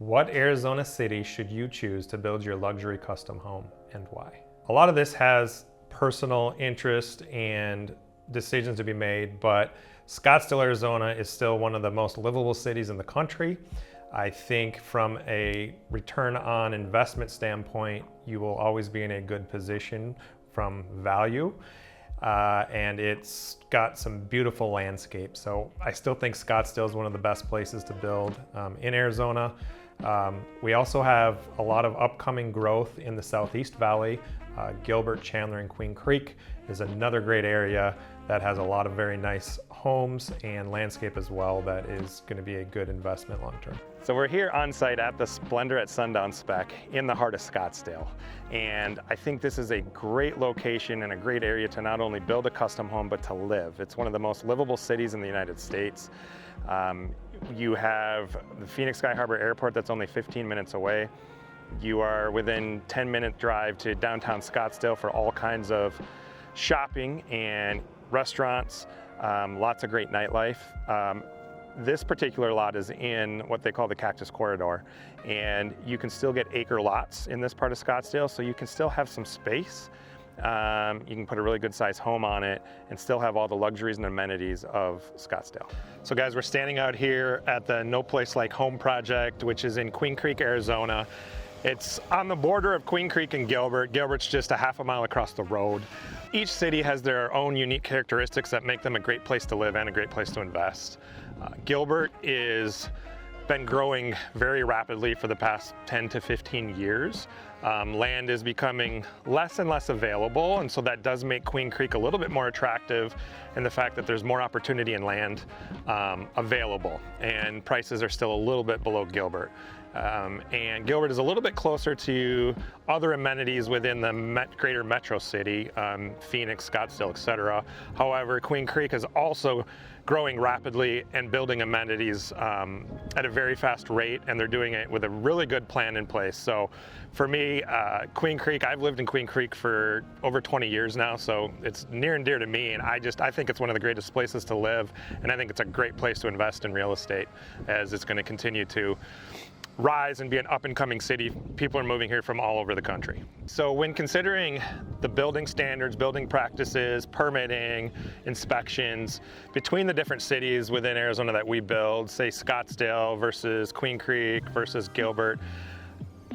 What Arizona city should you choose to build your luxury custom home and why? A lot of this has personal interest and decisions to be made, but Scottsdale, Arizona is still one of the most livable cities in the country. I think from a return on investment standpoint, you will always be in a good position from value. And it's got some beautiful landscapes. So I still think Scottsdale is one of the best places to build in Arizona. We also have a lot of upcoming growth in the Southeast Valley. Gilbert, Chandler, and Queen Creek is another great area that has a lot of very nice homes and landscape as well that is going to be a good investment long term. So we're here on site at the Splendor at Sundown spec in the heart of Scottsdale. And I think this is a great location and a great area to not only build a custom home, but to live. It's one of the most livable cities in the United States. You have the Phoenix Sky Harbor Airport that's only 15 minutes away. You are within 10-minute drive to downtown Scottsdale for all kinds of shopping and restaurants, lots of great nightlife. This particular lot is in what they call the Cactus Corridor, and you can still get acre lots in this part of Scottsdale, so you can still have some space. You can put a really good sized home on it and still have all the luxuries and amenities of Scottsdale. So guys, we're standing out here at the No Place Like Home project, which is in Queen Creek, Arizona. It's on the border of Queen Creek and Gilbert. Gilbert's just a half a mile across the road. Each city has their own unique characteristics that make them a great place to live and a great place to invest. Gilbert is been growing very rapidly for the past 10 to 15 years. Land is becoming less and less available, and so that does make Queen Creek a little bit more attractive in the fact that there's more opportunity in land available, and prices are still a little bit below Gilbert. And Gilbert is a little bit closer to other amenities within the greater metro city, Phoenix, Scottsdale, etc. However, Queen Creek is also growing rapidly and building amenities at a very fast rate, and they're doing it with a really good plan in place. So for me, Queen Creek, I've lived in Queen Creek for over 20 years now, so it's near and dear to me, and I think it's one of the greatest places to live, and I think it's a great place to invest in real estate as it's going to continue to rise and be an up-and-coming city. People are moving here from all over the country. So when considering the building standards, building practices, permitting, inspections, between the different cities within Arizona that we build, say Scottsdale versus Queen Creek versus Gilbert,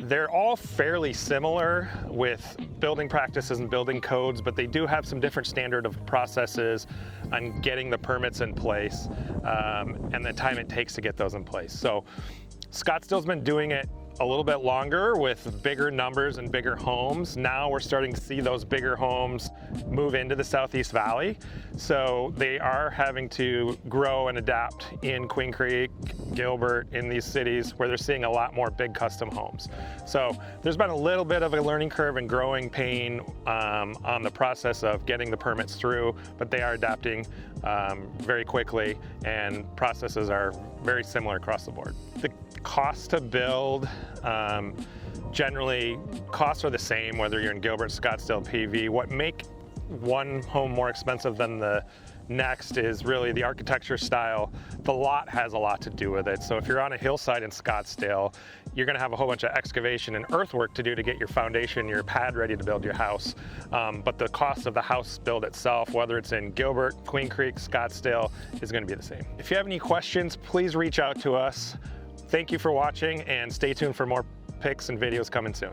they're all fairly similar with building practices and building codes, but they do have some different standard of processes on getting the permits in place and the time it takes to get those in place. So Scottsdale's been doing it a little bit longer with bigger numbers and bigger homes. Now we're starting to see those bigger homes move into the Southeast Valley. So they are having to grow and adapt in Queen Creek, Gilbert, in these cities where they're seeing a lot more big custom homes. So there's been a little bit of a learning curve and growing pain on the process of getting the permits through, but they are adapting very quickly, and processes are very similar across the board. The cost to build, generally costs are the same whether you're in Gilbert, Scottsdale, PV. What make one home more expensive than the next is really the architecture style. The lot has a lot to do with it. So if you're on a hillside in Scottsdale, you're going to have a whole bunch of excavation and earthwork to do to get your foundation, your pad ready to build your house. But the cost of the house build itself, whether it's in Gilbert, Queen Creek, Scottsdale, is going to be the same. If you have any questions, please reach out to us. Thank you for watching, and stay tuned for more pics and videos coming soon.